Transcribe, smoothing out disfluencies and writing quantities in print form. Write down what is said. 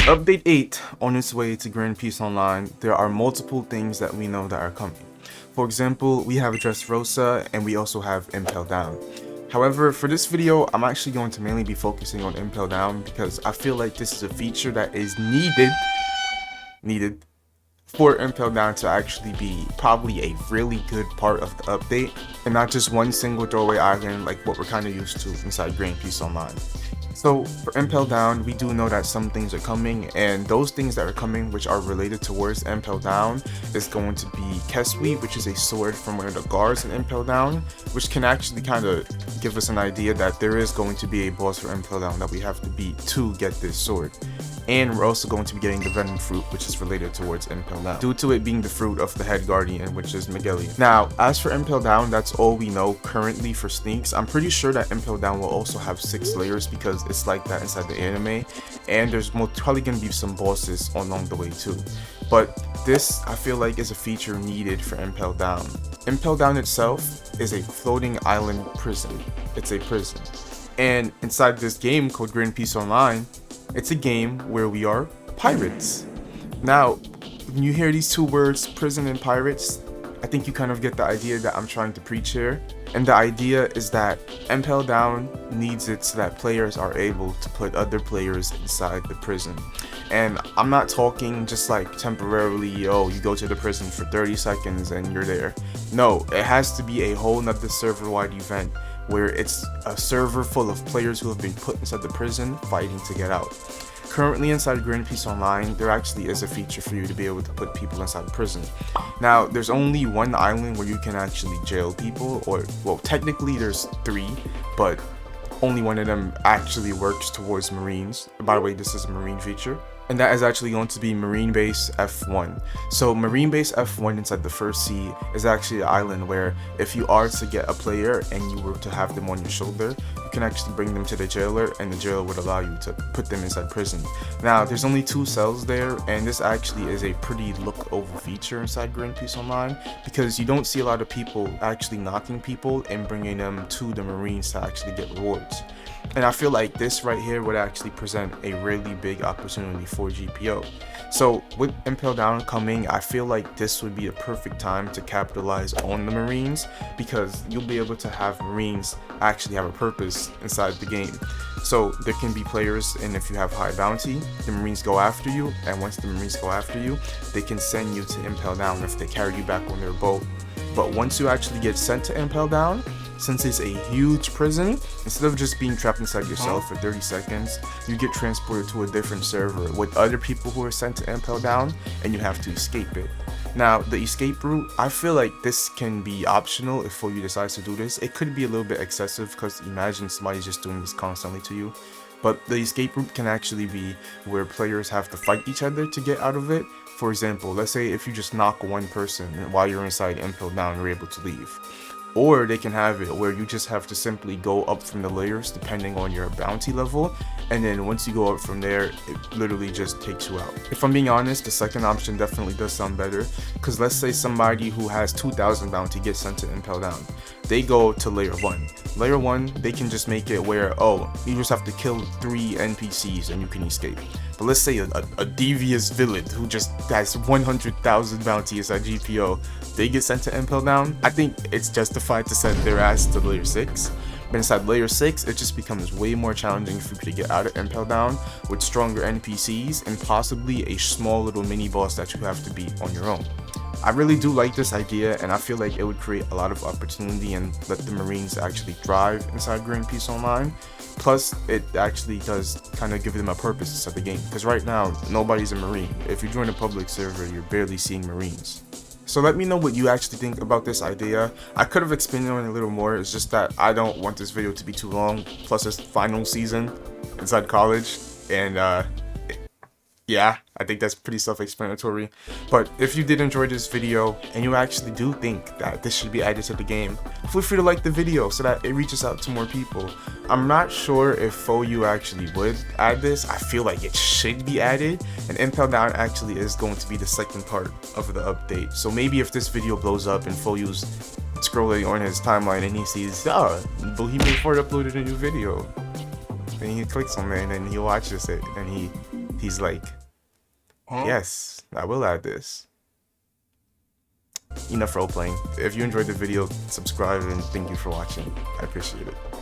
Update 8 on its way to Grand Peace Online, there are multiple things that we know that are coming. For example, we have Dressrosa and we also have Impel Down. However, for this video, I'm actually going to mainly be focusing on Impel Down because I feel like this is a feature that is needed for Impel Down to actually be probably a really good part of the update and not just one single throwaway island like what we're kind of used to inside Grand Peace Online. So for Impel Down, we do know that some things are coming, and those things that are coming which are related towards Impel Down is going to be Keswi, which is a sword from one of the guards in Impel Down, which can actually kind of give us an idea that there is going to be a boss for Impel Down that we have to beat to get this sword. And we're also going to be getting the Venom Fruit, which is related towards Impel Down, due to it being the fruit of the head guardian, which is Miguelian. Now, as for Impel Down, that's all we know currently for sneaks. I'm pretty sure that Impel Down will also have 6 layers because it's like that inside the anime, and there's probably going to be some bosses along the way too. But this, I feel like, is a feature needed for Impel Down. Impel Down itself is a floating island prison. It's a prison. And inside this game called Grand Peace Online, it's a game where we are pirates. Now, when you hear these two words, prison and pirates, I think you kind of get the idea that I'm trying to preach here. And the idea is that Impel Down needs it so that players are able to put other players inside the prison. And I'm not talking just like temporarily, oh, you go to the prison for 30 seconds and you're there. No, it has to be a whole nother server-wide event where it's a server full of players who have been put inside the prison fighting to get out. Currently inside Grand Peace Online, there actually is a feature for you to be able to put people inside the prison. Now, there's only one island where you can actually jail people, or, well, technically there's 3, but only one of them actually works towards Marines. By the way, this is a Marine feature. And that is actually going to be Marine Base F1. So Marine Base F1 inside the first sea is actually an island where if you are to get a player and you were to have them on your shoulder, you can actually bring them to the jailer and the jailer would allow you to put them inside prison. Now, there's only 2 cells there, and this actually is a pretty look over feature inside Grand Peace Online because you don't see a lot of people actually knocking people and bringing them to the Marines to actually get rewards. And I feel like this right here would actually present a really big opportunity for GPO. So with Impel Down coming, I feel like this would be a perfect time to capitalize on the Marines because you'll be able to have Marines actually have a purpose inside the game. So there can be players, and if you have high bounty, the Marines go after you, and once the Marines go after you, they can send you to Impel Down if they carry you back on their boat. But once you actually get sent to Impel Down, since it's a huge prison, instead of just being trapped inside yourself for 30 seconds, you get transported to a different server with other people who are sent to Impel Down, and you have to escape it. Now, the escape route, I feel like this can be optional if you decide to do this. It could be a little bit excessive because imagine somebody's just doing this constantly to you. But the escape route can actually be where players have to fight each other to get out of it. For example, let's say if you just knock one person while you're inside Impel Down, you're able to leave. Or they can have it where you just have to simply go up from the layers depending on your bounty level, and then once you go up from there, it literally just takes you out. If I'm being honest, the second option definitely does sound better, because let's say somebody who has 2,000 bounty gets sent to Impel Down. They go to layer 1. Layer 1, they can just make it where, oh, you just have to kill 3 NPCs and you can escape. But let's say a devious villain who just has 100,000 bounty inside GPO, they get sent to Impel Down. I think it's justified to send their ass to layer 6. But inside layer 6, it just becomes way more challenging for you to get out of Impel Down with stronger NPCs and possibly a small little mini boss that you have to beat on your own. I really do like this idea, and I feel like it would create a lot of opportunity and let the Marines actually thrive inside Grand Peace Online. Plus, it actually does kind of give them a purpose inside the game, because right now, nobody's a Marine. If you join a public server, you're barely seeing Marines. So let me know what you actually think about this idea. I could have expanded on it a little more, it's just that I don't want this video to be too long, plus it's final season inside college, and yeah, I think that's pretty self-explanatory. But if you did enjoy this video and you actually do think that this should be added to the game, feel free to like the video so that it reaches out to more people. I'm not sure if FOU actually would add this. I feel like it should be added, and Impel Down actually is going to be the second part of the update. So maybe if this video blows up and FOU's scrolling on his timeline and he sees, oh, Bohemian 4 uploaded a new video, then he clicks on it and then he watches it and he he's like, yes, I will add this. Enough role playing. If you enjoyed the video, subscribe and thank you for watching. I appreciate it.